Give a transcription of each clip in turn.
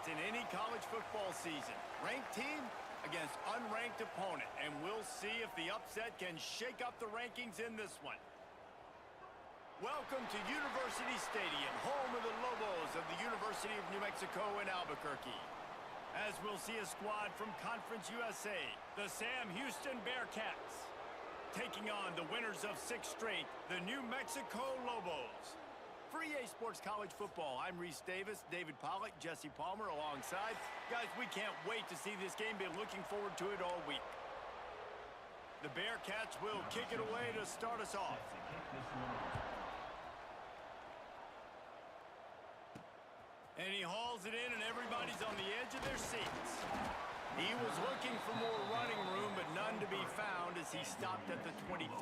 chance in any college football season. Ranked team against unranked opponent, and we'll see if the upset can shake up the rankings in this one. Welcome to University Stadium, home of the Lobos of the University of New Mexico in Albuquerque. As we'll see a squad from Conference USA, the Sam Houston Bearcats, taking on the winners of 6 straight, the New Mexico Lobos. For EA Sports College Football, I'm Reese Davis, David Pollack, Jesse Palmer alongside. Guys, we can't wait to see this game. Been looking forward to it all week. The Bearcats will kick it away to start us off. And he hauls it in, and everybody's on the edge of their seats. He was looking for more running room, but none to be found as he stopped at the 23.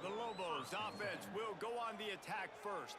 The Lobos offense will go on the attack first.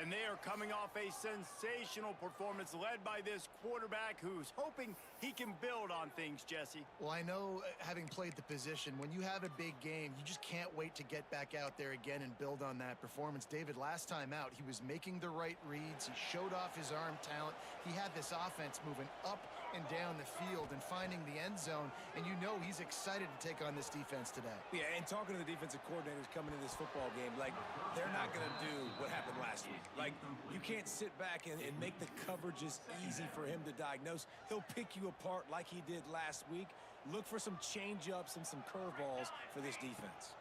And they are coming off a sensational performance led by this quarterback who's hoping he can build on things, Jesse. Well, I know, having played the position, when you have a big game, you just can't wait to get back out there again and build on that performance. David, last time out, he was making the right reads. He showed off his arm talent. He had this offense moving up and down the field and finding the end zone. And you know he's excited to take on this defense today. Yeah, and talking to the defensive coordinators coming into this football game, like, they're not going to do what happened last week. Like, you can't sit back and make the coverages easy for him to diagnose. He'll pick you apart like he did last week. Look for some change-ups and some curveballs for this defense.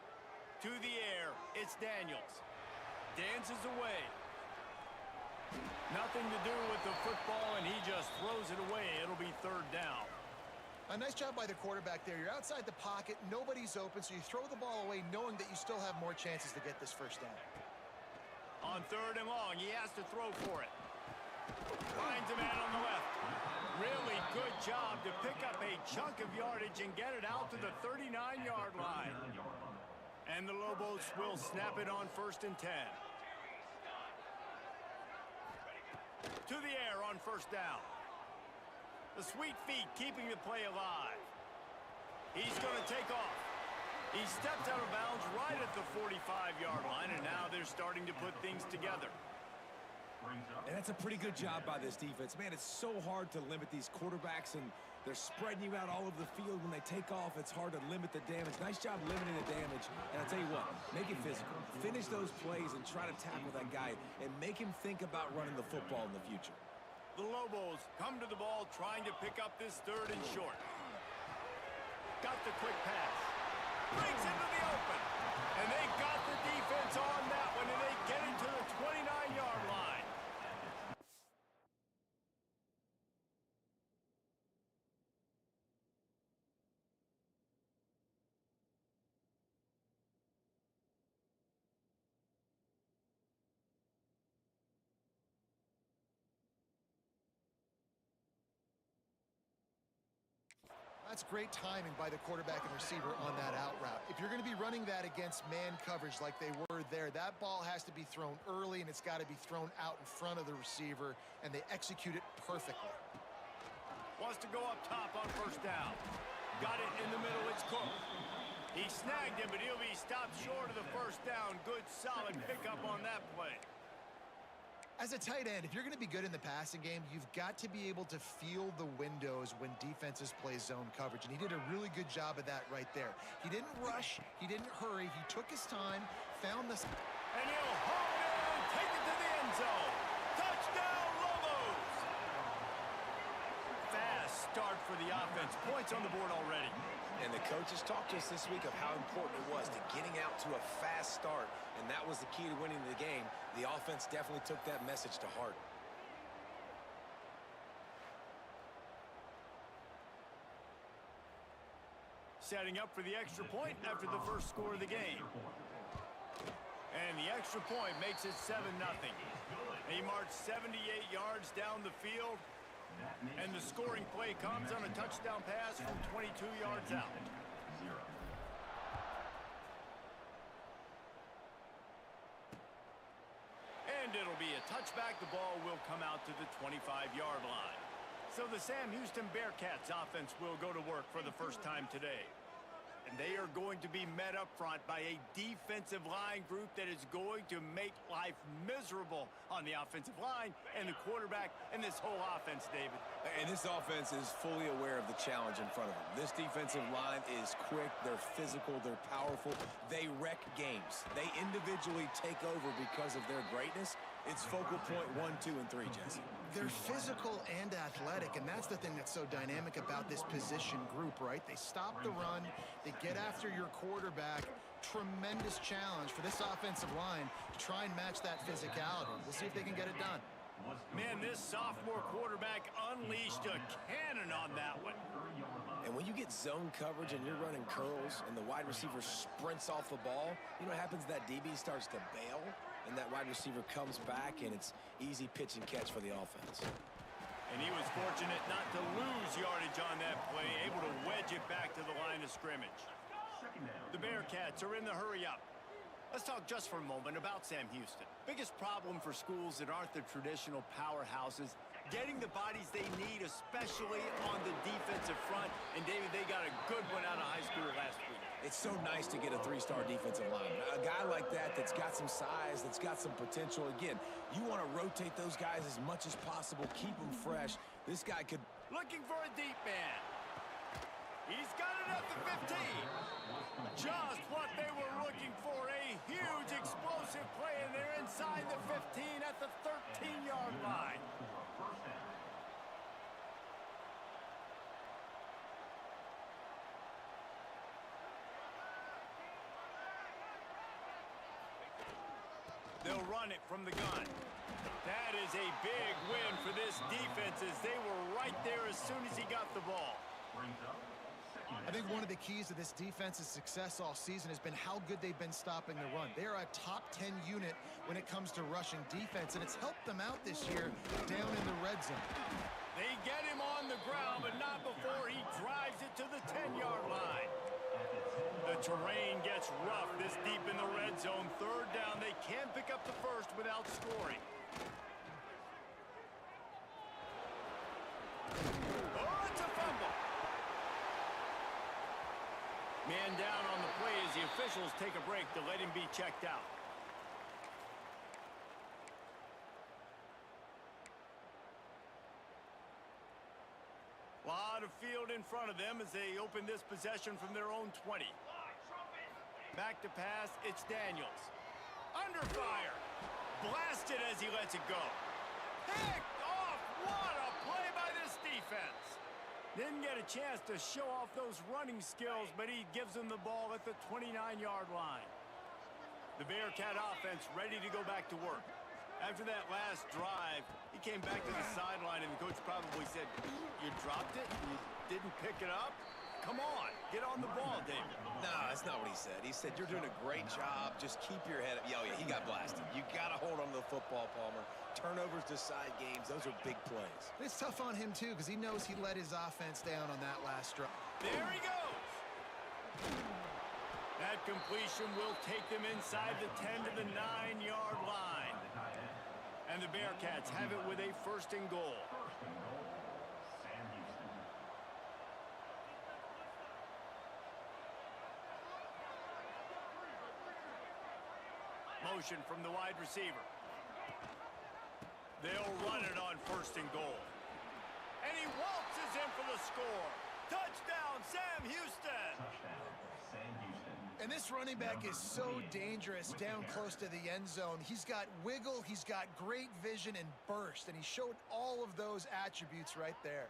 To the air, it's Daniels. Dances away. Nothing to do with the football, and he just throws it away. It'll be 3rd down. A nice job by the quarterback there. You're outside the pocket, nobody's open, so you throw the ball away knowing that you still have more chances to get this 1st down. On 3rd and long, he has to throw for it. Finds a man on the left. Really good job to pick up a chunk of yardage and get it out to the 39-yard line. And the Lobos will snap it on 1st and 10. To the air on 1st down. The sweet feet keeping the play alive. He's going to take off. He stepped out of bounds right at the 45-yard line, and now they're starting to put things together. And that's a pretty good job by this defense. Man, it's so hard to limit these quarterbacks, and they're spreading you out all over the field. When they take off, it's hard to limit the damage. Nice job limiting the damage. And I'll tell you what, make it physical. Finish those plays and try to tackle that guy and make him think about running the football in the future. The Lobos come to the ball trying to pick up this 3rd and short. Got the quick pass. Brings into the open. And they got the defense on that one, and they get it to the 29-yard line. That's great timing by the quarterback and receiver on that out route. If you're going to be running that against man coverage like they were there, that ball has to be thrown early, and it's got to be thrown out in front of the receiver, and they execute it perfectly. Wants to go up top on 1st down. Got it in the middle. It's Cook. He snagged him, but he'll be stopped short of the 1st down. Good, solid pickup on that play. As a tight end, if you're going to be good in the passing game, you've got to be able to feel the windows when defenses play zone coverage, and he did a really good job of that right there. He didn't rush, he didn't hurry, he took his time, found the... And he'll hold it and take it to the end zone. Touchdown, Lobos! Fast start for the offense. Points on the board already. And the coaches talked to us this week of how important it was to getting out to a fast start, and that was the key to winning the game. The offense definitely took that message to heart. Setting up for the extra point after the 1st score of the game. And the extra point makes it 7-0. He marched 78 yards down the field. And the scoring play comes on a touchdown pass from 22 yards out. And it'll be a touchback. The ball will come out to the 25-yard line. So the Sam Houston Bearcats offense will go to work for the 1st time today. They are going to be met up front by a defensive line group that is going to make life miserable on the offensive line and the quarterback and this whole offense, David. And this offense is fully aware of the challenge in front of them. This defensive line is quick, they're physical, they're powerful, they wreck games. They individually take over because of their greatness. It's focal point 1, 2, and 3, Jesse. They're physical and athletic, and that's the thing that's so dynamic about this position group, right? They stop the run, they get after your quarterback. Tremendous challenge for this offensive line to try and match that physicality. We'll see if they can get it done. Man, this sophomore quarterback unleashed a cannon on that one. And when you get zone coverage and you're running curls and the wide receiver sprints off the ball, you know what happens? That DB starts to bail, and that wide receiver comes back, and it's easy pitch and catch for the offense. And he was fortunate not to lose yardage on that play, able to wedge it back to the line of scrimmage. The Bearcats are in the hurry-up. Let's talk just for a moment about Sam Houston. Biggest problem for schools that aren't the traditional powerhouses, getting the bodies they need, especially on the defensive front. And, David, they got a good one out of high school last week. It's so nice to get a 3-star defensive lineman. A guy like that's got some size, that's got some potential. Again, you want to rotate those guys as much as possible, keep them fresh. This guy could... Looking for a deep man. He's got it at the 15. Just what they were looking for. A huge explosive play, and they're inside the 15 at the 13-yard line. They'll run it from the gun. That is a big win for this defense, as they were right there as soon as he got the ball. I think one of the keys to this defense's success all season has been how good they've been stopping the run. They are a top 10 unit when it comes to rushing defense, and it's helped them out this year down in the red zone. They get him on the ground, but not before he drives it to the 10-yard line. The terrain gets rough this deep in the red zone. Third down, they can pick up the first without scoring. Oh, it's a fumble. Man down on the play as the officials take a break to let him be checked out. Lot of field in front of them as they open this possession from their own 20. Back to pass, it's Daniels. Under fire. Blasted as he lets it go. Picked off. What a play by this defense. Didn't get a chance to show off those running skills, but he gives them the ball at the 29-yard line. The Bearcat offense ready to go back to work. After that last drive, he came back to the sideline, and the coach probably said, "You dropped it? You didn't pick it up? Come on, get on the ball, David." No, that's not what he said. He said, "You're doing a great job. Just keep your head up." Oh, yeah, he got blasted. You got to hold on to the football, Palmer. Turnovers decide games. Those are big plays. It's tough on him, too, because he knows he let his offense down on that last drive. There he goes. That completion will take them inside the 10 to the 9-yard line. And the Bearcats have it with a first and goal. Motion from the wide receiver. They'll run it on first and goal. And he waltzes in for the score. Touchdown, Sam Houston. And this running back is so dangerous down close to the end zone. He's got wiggle, he's got great vision and burst, and he showed all of those attributes right there.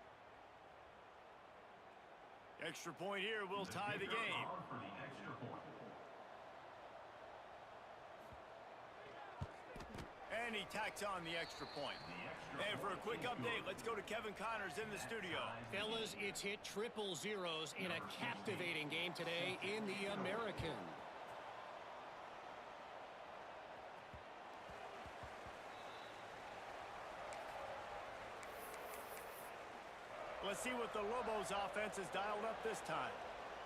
Extra point here will tie the game. And he tacks on the extra point. And for a quick update, let's go to Kevin Connors in the studio. Fellas, it's hit triple zeros in a captivating game today in the American. Let's see what the Lobos offense has dialed up this time.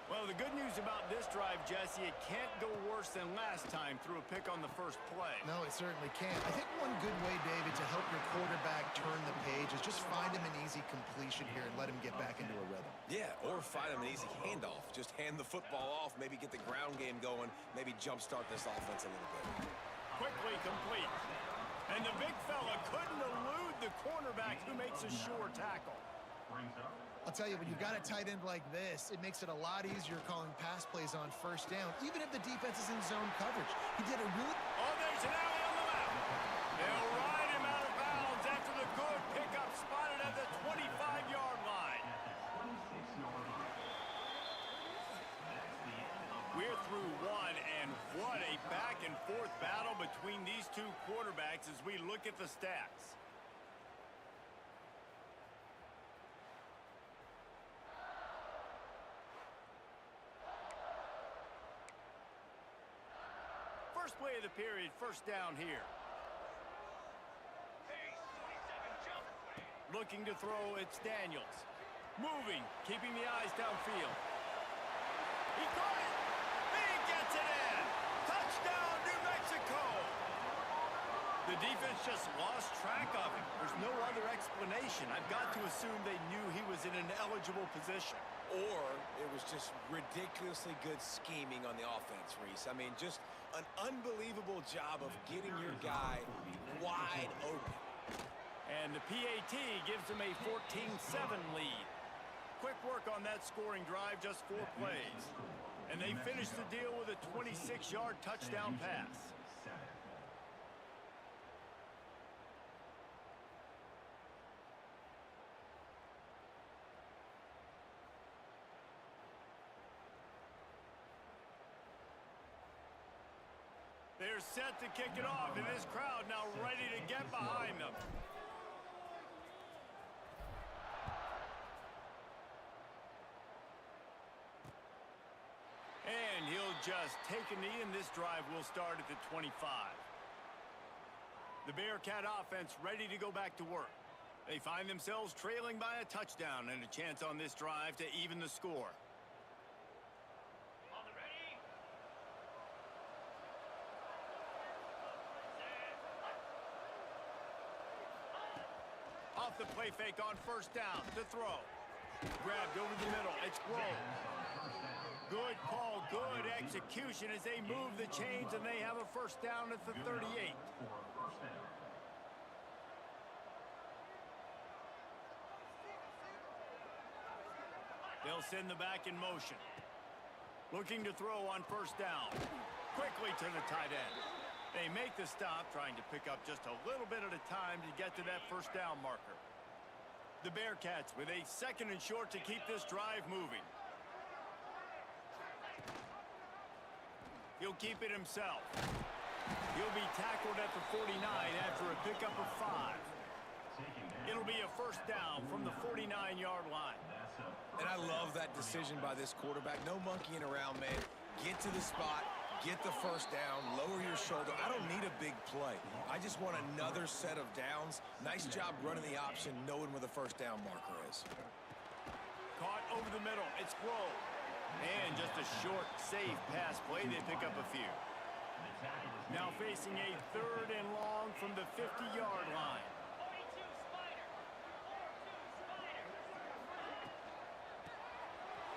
Well, the good news about this drive, Jesse, it can't go worse than last time through a pick on the first play. No, it certainly can't. I think one good way, David, to help your quarterback turn the page is just find him an easy completion here and let him get back into a rhythm. Yeah, or find him an easy handoff. Just hand the football off, maybe get the ground game going, maybe jumpstart this offense a little bit. Quickly complete. And the big fella couldn't elude the cornerback who makes a sure tackle. I'll tell you, when you've got a tight end like this, it makes it a lot easier calling pass plays on first down, even if the defense is in zone coverage. He did a really... Oh, there's an alley on the left. They'll ride him out of bounds after the good pickup spotted at the 25-yard line. We're through one, and what a back-and-forth battle between these two quarterbacks as we look at the stats. First play of the period, first down here. Looking to throw, it's Daniels. Moving, keeping the eyes downfield. He caught it! He gets it in! Touchdown, New Mexico! The defense just lost track of him. There's no other explanation. I've got to assume they knew he was in an eligible position. Or it was just ridiculously good scheming on the offense, Reese. I mean, just an unbelievable job of getting your guy wide open. And the PAT gives them a 14-7 lead. Quick work on that scoring drive, just 4 plays. And they finish the deal with a 26-yard touchdown pass. They're set to kick it off, and this crowd now ready to get behind them. And he'll just take a knee, and this drive will start at the 25. The Bearcat offense ready to go back to work. They find themselves trailing by a touchdown and a chance on this drive to even the score. Off the play fake on first down to throw. Grabbed over the middle. It's Grove. Good call, good execution as they move the chains, and they have a first down at the 38. They'll send the back in motion. Looking to throw on first down. Quickly to the tight end. They make the stop, trying to pick up just a little bit at a time to get to that first down marker. The Bearcats with a second and short to keep this drive moving. He'll keep it himself. He'll be tackled at the 49 after a pickup of 5. It'll be a first down from the 49-yard line. And I love that decision by this quarterback. No monkeying around, man. Get to the spot. Get the first down, lower your shoulder. I don't need a big play. I just want another set of downs. Nice job running the option, knowing where the first down marker is. Caught over the middle. It's Grove. And just a short, safe pass play. They pick up a few. Now facing a third and long from the 50-yard line.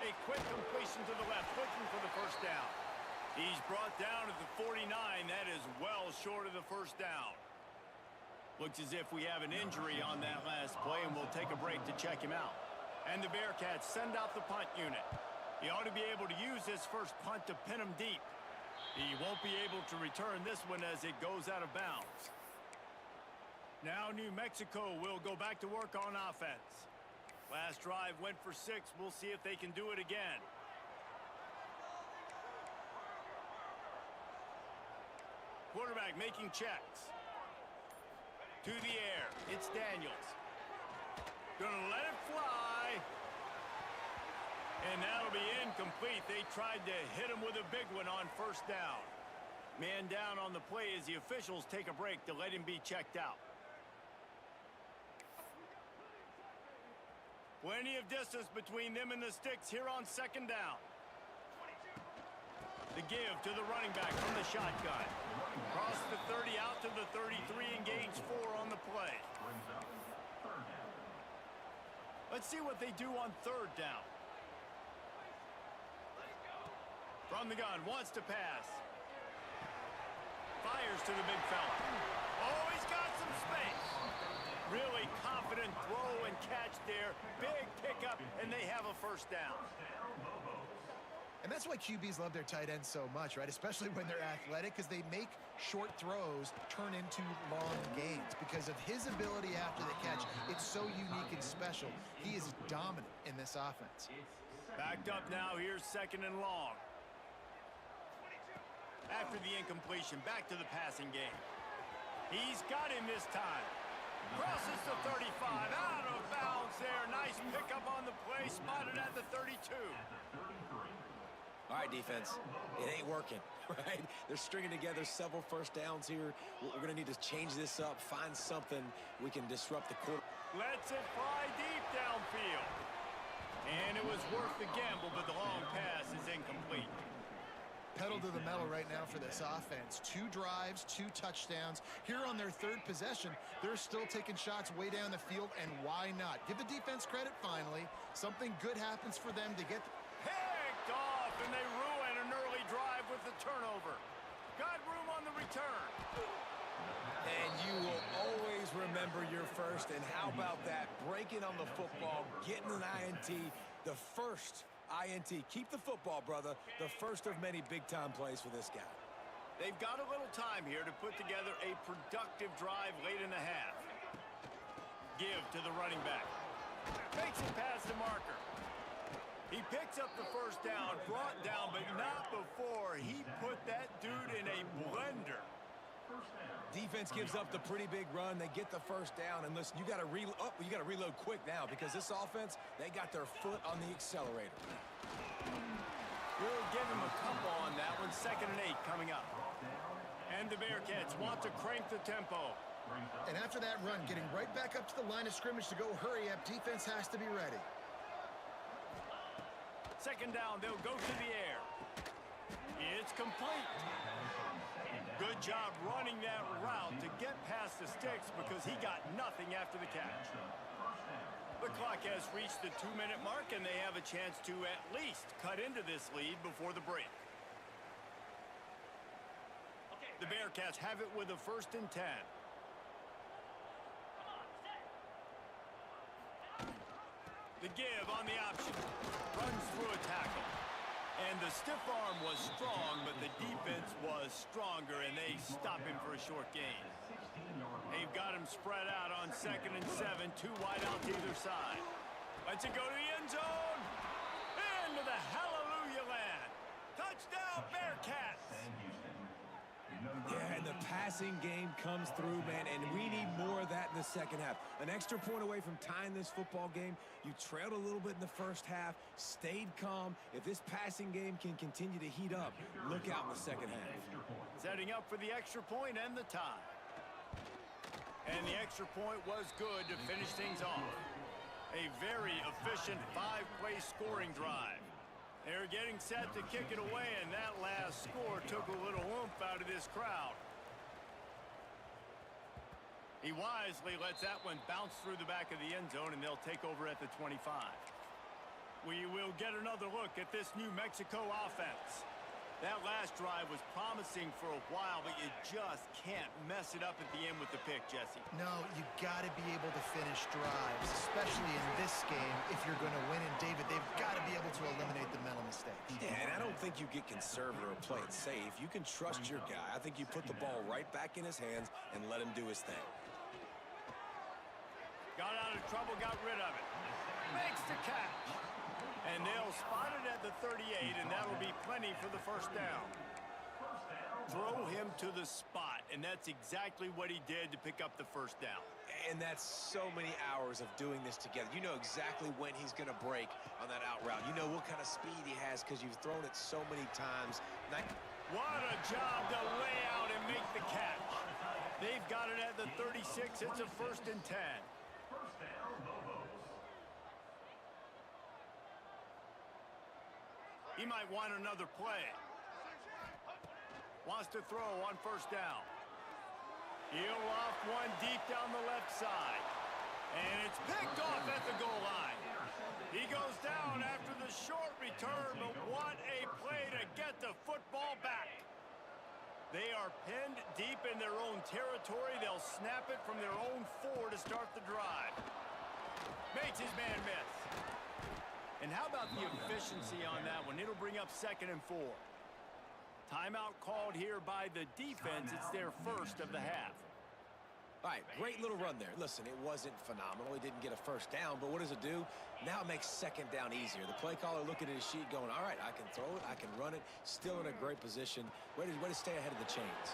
A quick completion to the left, looking for the first down. He's brought down at the 49. That is well short of the first down. Looks as if we have an injury on that last play, and we'll take a break to check him out. And the Bearcats send out the punt unit. He ought to be able to use this first punt to pin him deep. He won't be able to return this one as it goes out of bounds. Now New Mexico will go back to work on offense. Last drive went for 6. We'll see if they can do it again. Quarterback making checks. To the air. It's Daniels. Gonna let it fly. And that'll be incomplete. They tried to hit him with a big one on first down. Man down on the play as the officials take a break to let him be checked out. Plenty of distance between them and the sticks here on second down. give to the running back from the shotgun. Cross the 30 out to the 33 and gains 4 on the play. Let's see what they do on third down. From the gun, wants to pass. Fires to the big fella. Oh, he's got some space. Really confident throw and catch there. Big pickup, and they have a first down. And that's why QBs love their tight ends so much, right? Especially when they're athletic, because they make short throws turn into long gains. Because of his ability after the catch, it's so unique and special. He is dominant in this offense. Backed up now, here's second and long. After the incompletion, back to the passing game. He's got him this time. Crosses the 35, out of bounds there. Nice pickup on the play, spotted at the 32. All right, defense, it ain't working, right? They're stringing together several first downs here. We're going to need to change this up, find something we can disrupt the quarter. Lets it fly deep downfield. And it was worth the gamble, but the long pass is incomplete. Pedal to the metal right now for this offense. 2 drives, 2 touchdowns. Here on their third possession, they're still taking shots way down the field, and why not? Give the defense credit finally. Something good happens for them to get... Picked off, and they ruin an early drive with the turnover. Got room on the return. And you will always remember your first, and how about that? Breaking on the football, getting an INT, the first INT. Keep the football, brother. The first of many big-time plays for this guy. They've got a little time here to put together a productive drive late in the half. Give to the running back. Makes it past the marker. He picks up the first down, brought down, but not before he put that dude in a blender. Defense gives up the pretty big run. They get the first down, and listen, you got to reload quick now because this offense, they got their foot on the accelerator. We'll give him a couple on that one. 2nd and 8 coming up. And the Bearcats want to crank the tempo. And after that run, getting right back up to the line of scrimmage to go hurry up, defense has to be ready. 2nd down, they'll go to the air. It's complete. Good job running that route to get past the sticks because he got nothing after the catch. The clock has reached the 2-minute mark, and they have a chance to at least cut into this lead before the break. The Bearcats have it with a 1st and 10. The give on the option. Runs through a tackle. And the stiff arm was strong, but the defense was stronger, and they stop him for a short gain. They've got him spread out on 2nd and 7, 2 wide out to either side. Lets it go to the end zone. Into the hallelujah land. Touchdown, Bearcats. Yeah, and the passing game comes through, man, and we need more of that in the second half. An extra point away from tying this football game. You trailed a little bit in the first half, stayed calm. If this passing game can continue to heat up, look out in the second half. Setting up for the extra point and the tie. And the extra point was good to finish things off. A very efficient 5-play scoring drive. They're getting set to kick it away, and that last score took a little oomph out of this crowd. He wisely lets that one bounce through the back of the end zone, and they'll take over at the 25. We will get another look at this New Mexico offense. That last drive was promising for a while, but you just can't mess it up at the end with the pick, Jesse. No, you got to be able to finish drives, especially in this game if you're going to win. And, David, they've got to be able to eliminate the mental mistakes. Yeah, and I don't think you get conservative or play it safe. You can trust your guy. I think you put the ball right back in his hands and let him do his thing. Got out of trouble, got rid of it. Makes the catch. And they'll spot it at the 38, and that'll be plenty for the first down. Throw him to the spot, and that's exactly what he did to pick up the first down. And that's so many hours of doing this together. You know exactly when he's going to break on that out route. You know what kind of speed he has because you've thrown it so many times. What a job to lay out and make the catch. They've got it at the 36. It's a 1st and 10. He might want another play. wants to throw on first down. He'll loft one deep down the left side. And it's picked off at the goal line. He goes down after the short return, but what a play to get the football back. They are pinned deep in their own territory. They'll snap it from their own 4 to start the drive. Makes his man miss. And how about the efficiency on that one? It'll bring up 2nd and 4. Timeout called here by the defense. It's their first of the half. All right, great little run there. Listen, it wasn't phenomenal. He didn't get a first down, but what does it do? Now it makes 2nd down easier. The play caller looking at his sheet going, all right, I can throw it, I can run it, still in a great position. Way to stay ahead of the chains.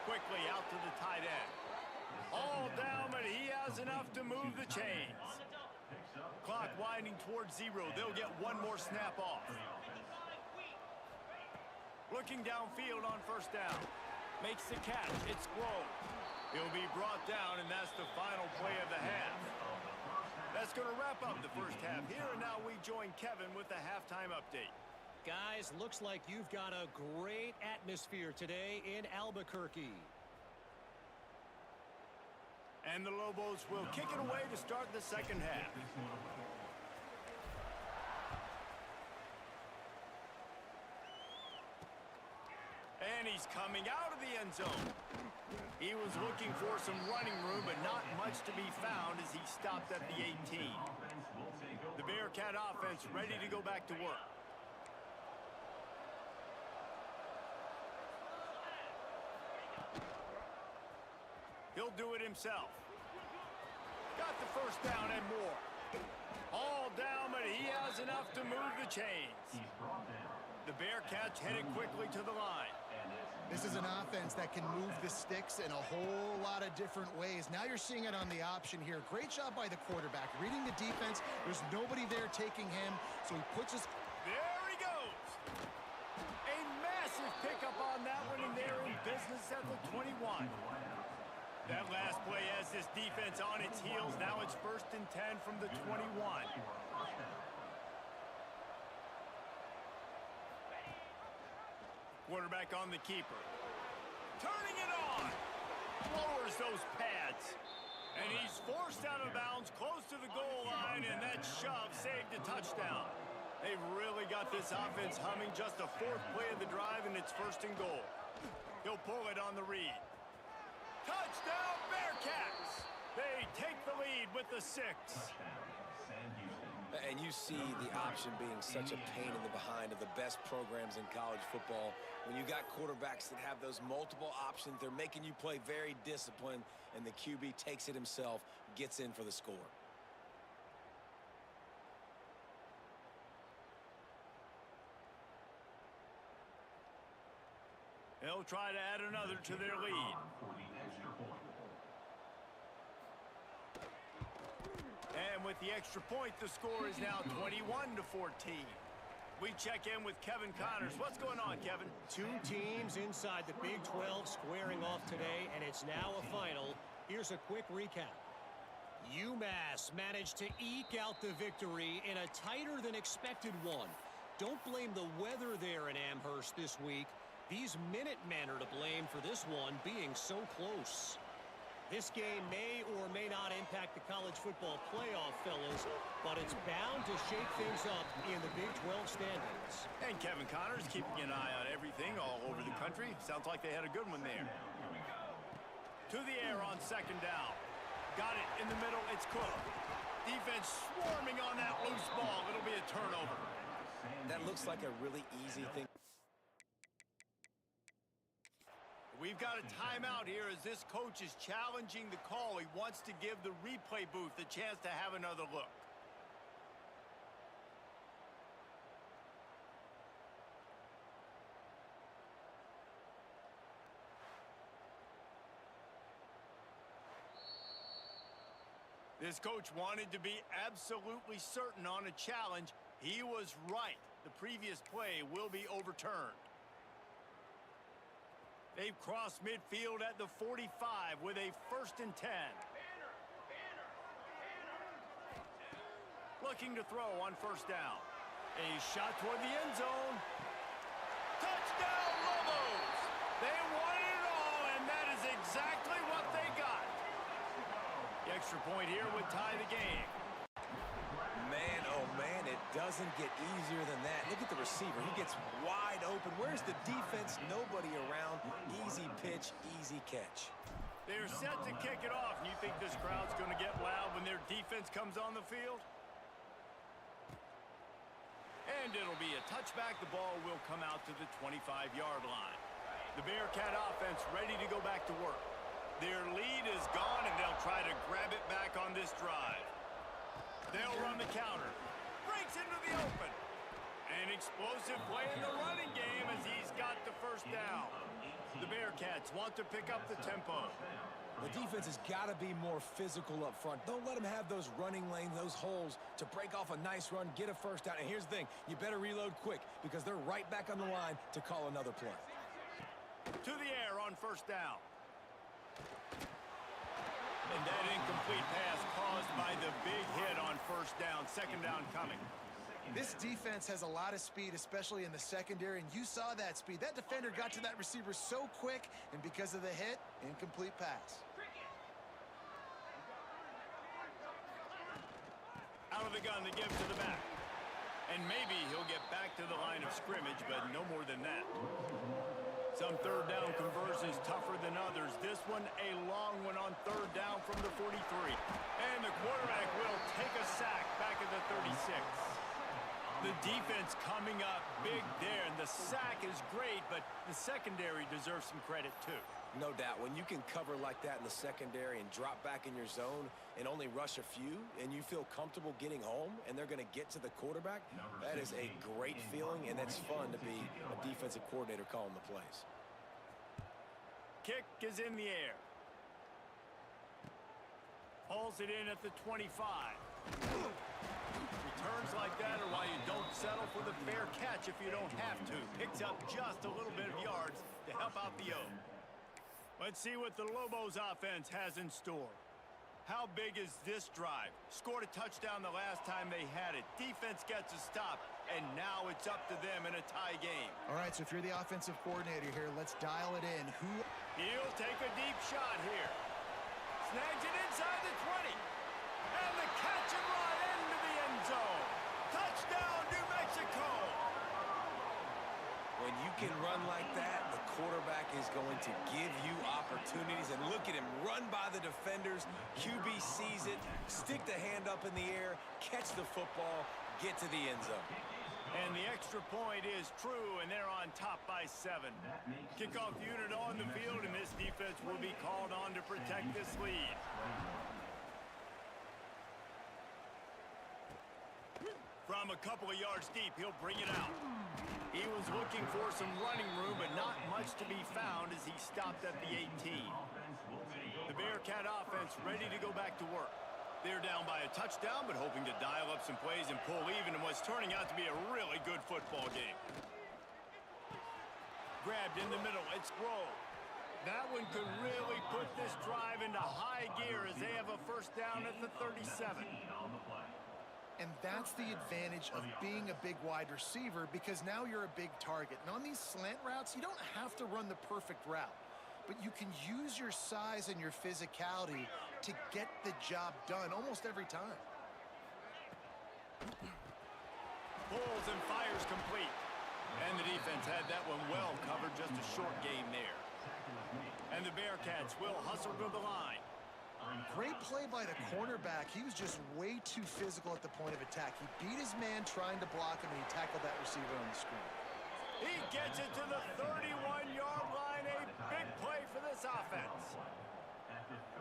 Quickly out to the tight end. All down, but he has enough to move the chains. Clock winding towards 0. They'll get one more snap off. Looking downfield on first down. Makes the catch. It's Glow. He'll be brought down, and that's the final play of the half. That's going to wrap up the first half here, and now we join Kevin with the halftime update. Guys, looks like you've got a great atmosphere today in Albuquerque. And the Lobos will kick it away to start the second half. And he's coming out of the end zone. He was looking for some running room, but not much to be found as he stopped at the 18. The Bearcat offense ready to go back to work. He'll do it himself. Got the first down and more. All down, but he has enough to move the chains. The Bearcats headed quickly to the line. This is an offense that can move the sticks in a whole lot of different ways. Now you're seeing it on the option here. Great job by the quarterback. Reading the defense. There's nobody there taking him, so he puts his... There he goes. A massive pickup on that one, and they're in business at the 21. That last play has this defense on its heels. Now it's 1st and 10 from the 21. Quarterback on the keeper. Turning it on. Lowers those pads. And he's forced out of bounds close to the goal line, and that shove saved a touchdown. They've really got this offense humming. Just a 4th play of the drive, and it's 1st and goal. He'll pull it on the read. Touchdown, Bearcats! They take the lead with the 6. And you see the option being such a pain in the behind of the best programs in college football. When you got quarterbacks that have those multiple options, they're making you play very disciplined, and the QB takes it himself, gets in for the score. They'll try to add another to their lead. And with the extra point, the score is now 21-14. We check in with Kevin Connors. What's going on, Kevin? 2 teams inside the Big 12 squaring off today, and it's now a final. Here's a quick recap. UMass managed to eke out the victory in a tighter than expected one. Don't blame the weather there in Amherst this week. These Minutemen are to blame for this one being so close. This game may or may not impact the college football playoff, fellas, but it's bound to shake things up in the Big 12 standings. And Kevin Connors keeping an eye on everything all over the country. Sounds like they had a good one there. To the air on 2nd down. Got it in the middle. It's Cook. Defense swarming on that loose ball. It'll be a turnover. That looks like a really easy thing. We've got a timeout here as this coach is challenging the call. He wants to give the replay booth a chance to have another look. This coach wanted to be absolutely certain on a challenge. He was right. The previous play will be overturned. They've crossed midfield at the 45 with a 1st and 10. Looking to throw on 1st down. A shot toward the end zone. Touchdown, Lobos! They extra point here would tie the game. Man, oh man, it doesn't get easier than that. Look at the receiver. He gets wide open. Where's the defense? Nobody around. Easy pitch, easy catch. They're set to kick it off. And you think this crowd's going to get loud when their defense comes on the field? And it'll be a touchback. The ball will come out to the 25-yard line. The Bearcat offense ready to go back to work. Their lead is gone, and they'll try to grab it back on this drive. They'll run the counter. Breaks into the open. An explosive play in the running game as he's got the first down. The Bearcats want to pick up the tempo. The defense has got to be more physical up front. Don't let them have those running lanes, those holes to break off a nice run, get a first down. And here's the thing, you better reload quick because they're right back on the line to call another play. To the air on first down. And that incomplete pass caused by the big hit on first down. Second down coming. This defense has a lot of speed, especially in the secondary, and you saw that speed. That defender got to that receiver so quick, and because of the hit, incomplete pass. Out of the gun, they give to the back. And maybe he'll get back to the line of scrimmage, but no more than that. Some third down conversions tougher than others. This one, a long one on third down from the 43. And the quarterback will take a sack back at the 36. The defense coming up big there, and the sack is great, but the secondary deserves some credit too. No doubt. When you can cover like that in the secondary and drop back in your zone and only rush a few, and you feel comfortable getting home, and they're going to get to the quarterback, that is a great feeling, and that's fun to be a defensive coordinator calling the plays. Kick is in the air. Hauls it in at the 25. Returns like that are why you don't settle for the fair catch if you don't have to. Picks up just a little bit of yards to help out the O. Let's see what the Lobos offense has in store. How big is this drive? Scored a touchdown the last time they had it. Defense gets a stop, and now it's up to them in a tie game. All right, so if you're the offensive coordinator here, let's dial it in. He'll take a deep shot here. Snags it inside the 20. And the catch and run into the end zone. Touchdown, New Mexico! When you can run like that, the quarterback is going to give you opportunities. And look at him run by the defenders. QB sees it, stick the hand up in the air, catch the football, get to the end zone. And the extra point is true, and they're on top by 7. Kickoff unit on the field, and this defense will be called on to protect this lead. From a couple of yards deep, he'll bring it out. He was looking for some running room, but not much to be found as he stopped at the 18. The Bearcat offense ready to go back to work. They're down by a touchdown, but hoping to dial up some plays and pull even in what's turning out to be a really good football game. Grabbed in the middle, it's Grove. That one could really put this drive into high gear as they have a first down at the 37. And that's the advantage of being a big wide receiver, because now you're a big target. And on these slant routes, you don't have to run the perfect route, but you can use your size and your physicality to get the job done almost every time. Pulls and fires complete. And the defense had that one well covered, just a short game there. And the Bearcats will hustle to the line. Great play by the cornerback. He was just way too physical at the point of attack. He beat his man trying to block him, and he tackled that receiver on the screen. He gets it to the 31-yard line. A big play for this offense.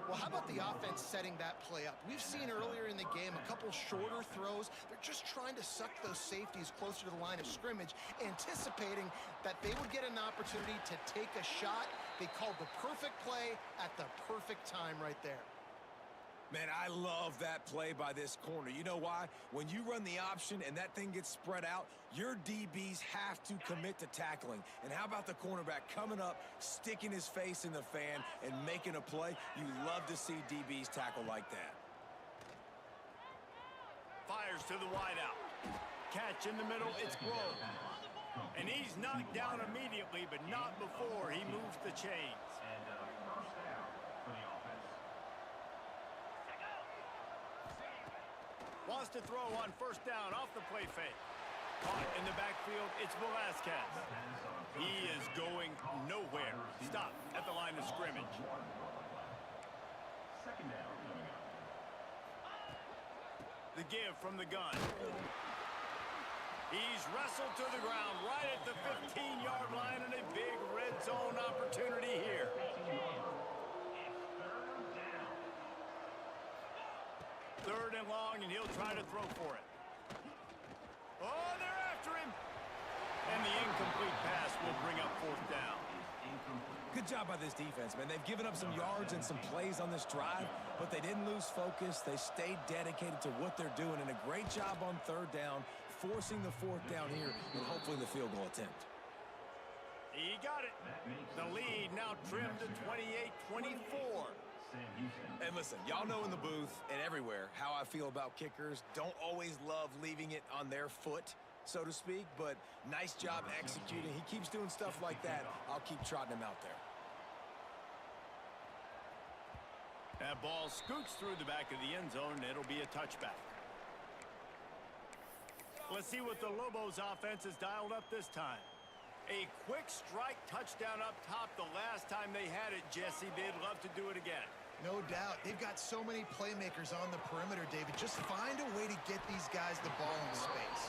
Well, how about the offense setting that play up? We've seen earlier in the game a couple shorter throws. They're just trying to suck those safeties closer to the line of scrimmage, anticipating that they would get an opportunity to take a shot. They called the perfect play at the perfect time right there. Man, I love that play by this corner. You know why? When you run the option and that thing gets spread out, your DBs have to commit to tackling. And how about the cornerback coming up, sticking his face in the fan, and making a play? You love to see DBs tackle like that. Fires to the wideout. Catch in the middle, it's Grove. And he's knocked down immediately, but not before he moves the chains. Wants to throw on first down off the play fake. Caught in the backfield, it's Velasquez. He is going nowhere. Stop at the line of scrimmage. Second down. The give from the gun. He's wrestled to the ground right at the 15-yard line, and a big red zone opportunity here. Third and long, and he'll try to throw for it. Oh, they're after him. And the incomplete pass will bring up fourth down. Good job by this defense, man. They've given up some yards and some plays on this drive, but they didn't lose focus. They stayed dedicated to what they're doing, and a great job on third down, forcing the fourth down here, and hopefully the field goal attempt. He got it. The lead now trimmed to 28-24. And listen, y'all know in the booth and everywhere how I feel about kickers. Don't always love leaving it on their foot, so to speak, but nice job executing. He keeps doing stuff like that. I'll keep trotting him out there. That ball scoots through the back of the end zone, and it'll be a touchback. Let's see what the Lobos offense has dialed up this time. A quick strike touchdown up top the last time they had it, Jesse. They'd love to do it again. No doubt. They've got so many playmakers on the perimeter, David. Just find a way to get these guys the ball in space.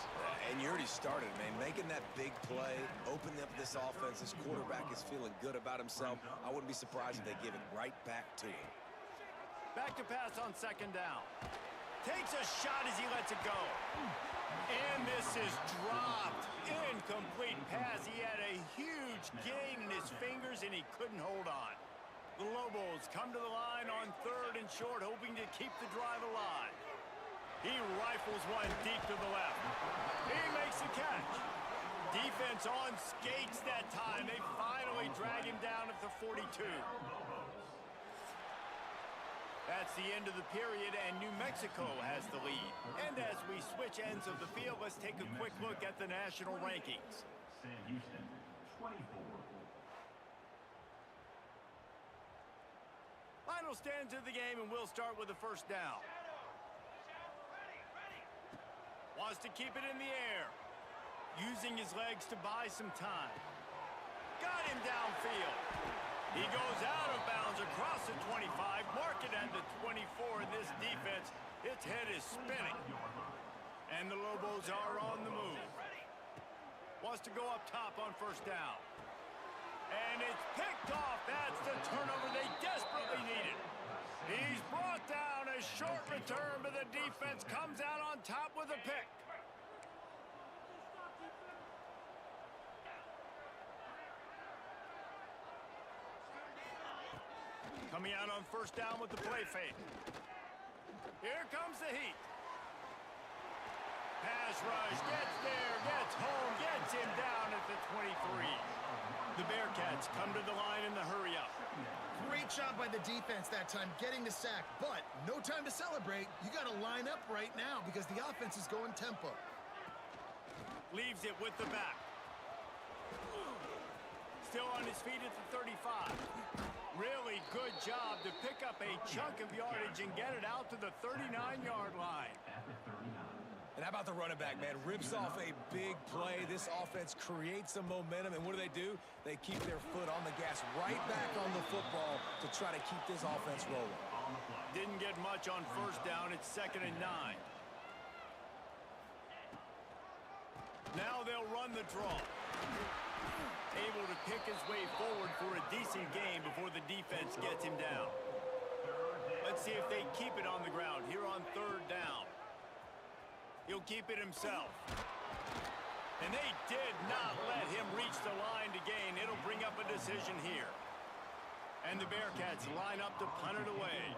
And you already started, man. Making that big play, opening up this offense. This quarterback is feeling good about himself. I wouldn't be surprised if they give it right back to him. Back to pass on second down. Takes a shot as he lets it go. And this is dropped. Incomplete pass. He had a huge gain in his fingers, and he couldn't hold on. The Lobos come to the line on third and short, hoping to keep the drive alive. He rifles one deep to the left. He makes the catch. Defense on skates that time. They finally drag him down at the 42. That's the end of the period, and New Mexico has the lead. And as we switch ends of the field, let's take a quick look at the national rankings. Sam Houston, 24. Final stands of the game, and we'll start with the first down. Wants to keep it in the air. Using his legs to buy some time. Got him downfield. He goes out of bounds across the 25. Mark it at the 24 in this defense. Its head is spinning. And the Lobos are on the move. Wants to go up top on first down. And it's picked off. That's the turnover they desperately needed. He's brought down. A short return, but the defense comes out on top with a pick. Coming out on first down with the play fake. Here comes the heat. Pass rush, gets there, gets home, gets him down at the 23. The Bearcats come to the line in the hurry up. Great job by the defense that time getting the sack, but no time to celebrate. You got to line up right now because the offense is going tempo. Leaves it with the back. Still on his feet at the 35. Really good job to pick up a chunk of yardage and get it out to the 39-yard line. And how about the running back, man? Rips off a big play. This offense creates some momentum, and what do? They keep their foot on the gas right back on the football to try to keep this offense rolling. Didn't get much on first down. It's 2nd and 9. Now they'll run the draw. Able to pick his way forward for a decent game before the defense gets him down. Let's see if they keep it on the ground here on third down. He'll keep it himself. And they did not let him reach the line to gain. It'll bring up a decision here. And the Bearcats line up to punt it away.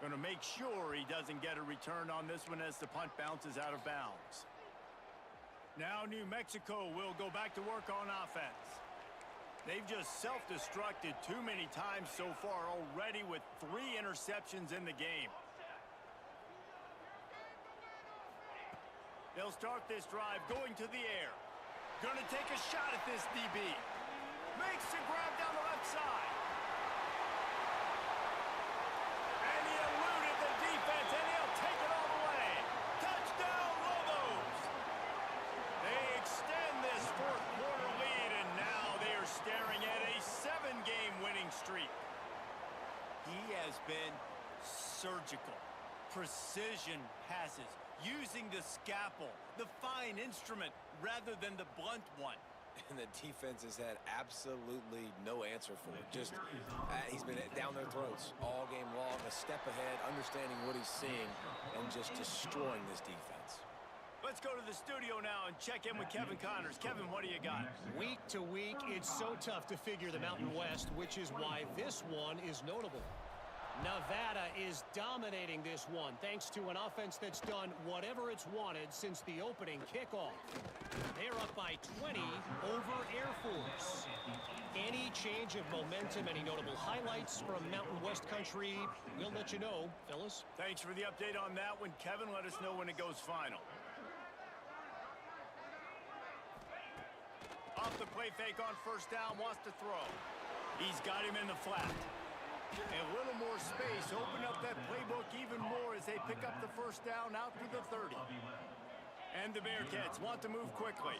Going to make sure he doesn't get a return on this one as the punt bounces out of bounds. Now New Mexico will go back to work on offense. They've just self-destructed too many times so far already with 3 interceptions in the game. They'll start this drive going to the air. Going to take a shot at this DB. Makes the grab down the left side. has been surgical. Precision passes, using the scalpel, the fine instrument, rather than the blunt one. And the defense has had absolutely no answer for it. Just, he's been down their throats all game long, a step ahead, understanding what he's seeing, and just destroying this defense. Let's go to the studio now and check in with Kevin Connors. Kevin, what do you got? Week to week, it's so tough to figure the Mountain West, which is why this one is notable. Nevada is dominating this one thanks to an offense that's done whatever it's wanted since the opening kickoff. They're up by 20 over Air Force. Any change of momentum, any notable highlights from Mountain West country, we'll let you know, fellas. Thanks for the update on that one, Kevin. Let us know when it goes final. Off the play fake on first down, wants to throw. He's got him in the flat. A little more space, open up that playbook even more as they pick up the first down out to the 30. And the Bearcats want to move quickly.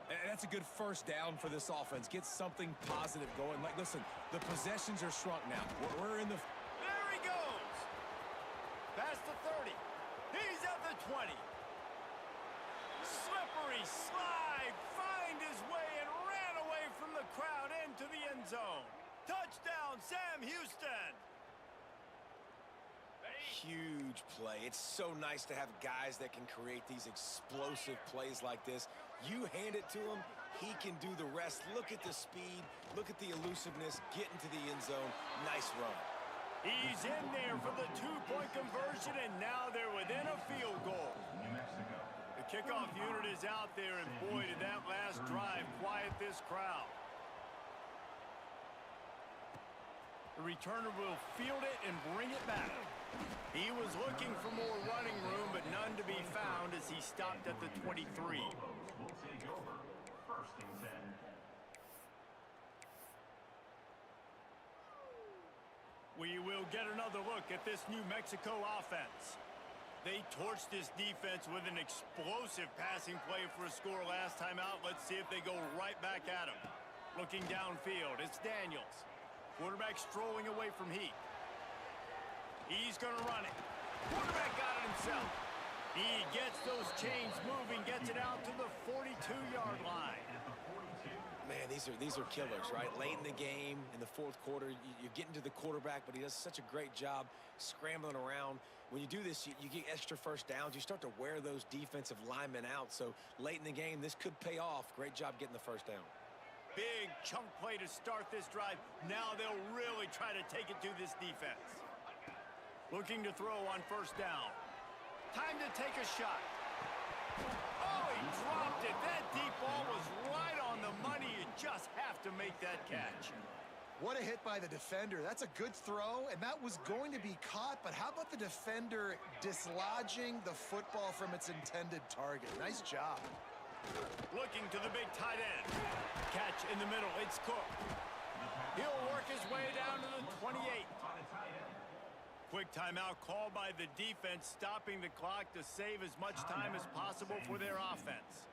And that's a good first down for this offense. Get something positive going. Like, listen, the possessions are shrunk now. We're in the... There he goes! Past the 30. He's at the 20. Slippery slide, find his way and ran away from the crowd into the end zone. Touchdown, Sam Houston! Huge play. It's so nice to have guys that can create these explosive plays like this. You hand it to him, he can do the rest. Look at the speed, look at the elusiveness, get into the end zone. Nice run. He's in there for the two-point conversion, and now they're within a field goal. The kickoff unit is out there, and boy, did that last drive quiet this crowd. The returner will field it and bring it back. He was looking for more running room, but none to be found as he stopped at the 23. We will get another look at this New Mexico offense. They torched this defense with an explosive passing play for a score last time out. Let's see if they go right back at him. Looking downfield, it's Daniels. Quarterback strolling away from Heat. He's going to run it. Quarterback got it himself. He gets those chains moving, gets it out to the 42-yard line. Man, these are killers, right? Late in the game, in the fourth quarter, you're getting to the quarterback, but he does such a great job scrambling around. When you do this, you get extra first downs. You start to wear those defensive linemen out. So late in the game, this could pay off. Great job getting the first down. Big chunk play to start this drive. Now they'll really try to take it to this defense. Looking to throw on first down. Time to take a shot. Oh, he dropped it. That deep ball was right on the money. You just have to make that catch. What a hit by the defender. That's a good throw, and that was going to be caught, but how about the defender dislodging the football from its intended target? Nice job. Looking to the big tight end. Catch in the middle. It's Cook. He'll work his way down to the 28. Quick timeout called by the defense, stopping the clock to save as much time as possible for their offense.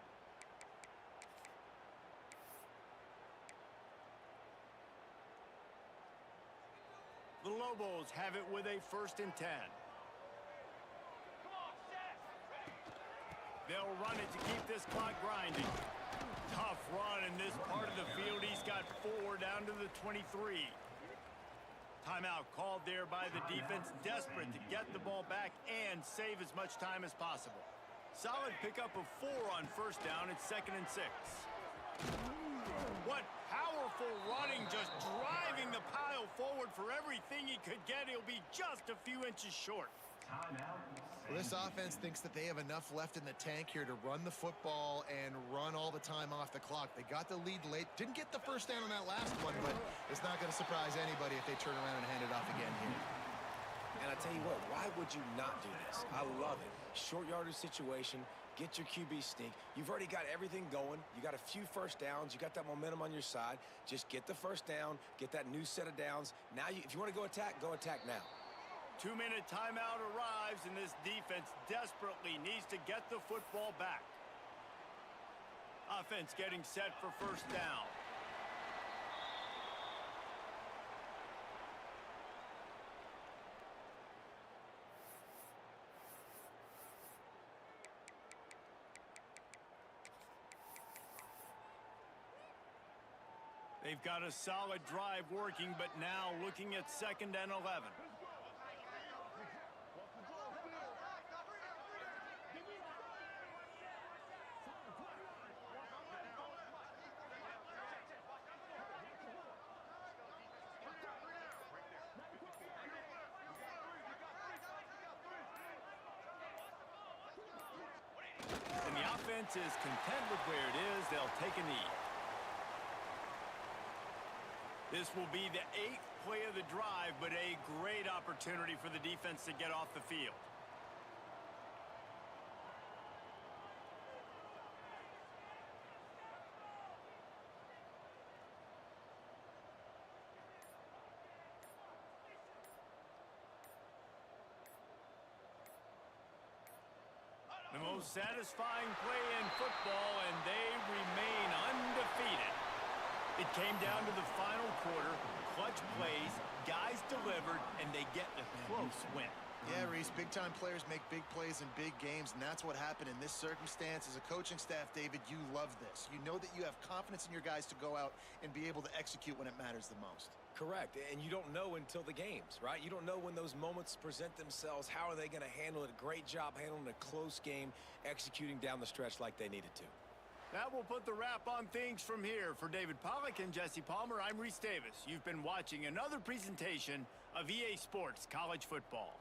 The Lobos have it with a 1st and 10. They'll run it to keep this clock grinding. Tough run in this part of the field. He's got 4 down to the 23. Timeout called there by the defense, desperate to get the ball back and save as much time as possible. Solid pickup of 4 on first down. It's 2nd and 6. What powerful running, just driving the pile forward for everything he could get. He'll be just a few inches short. Well, this offense thinks that they have enough left in the tank here to run the football and run all the time off the clock. They got the lead late. Didn't get the first down on that last one, but it's not going to surprise anybody if they turn around and hand it off again here. And I tell you what, why would you not do this? I love it. Short yardage situation. Get your QB sneak. You've already got everything going. You got a few first downs. You got that momentum on your side. Just get the first down. Get that new set of downs. Now, if you want to go attack now. 2-minute timeout arrives, and this defense desperately needs to get the football back. Offense getting set for first down. They've got a solid drive working, but now looking at 2nd and 11. And the offense is content with where it is. They'll take a knee. This will be the 8th play of the drive, but a great opportunity for the defense to get off the field. The most satisfying play in football, and they remain undefeated. It came down to the final quarter, clutch plays, guys delivered, and they get the close win. Yeah, Reese, big-time players make big plays in big games, and that's what happened in this circumstance. As a coaching staff, David, you love this. You know that you have confidence in your guys to go out and be able to execute when it matters the most. Correct, and you don't know until the games, right? You don't know when those moments present themselves. How are they going to handle it? A great job handling a close game, executing down the stretch like they needed to. That will put the wrap on things from here. For David Pollack and Jesse Palmer, I'm Reese Davis. You've been watching another presentation of EA Sports College Football.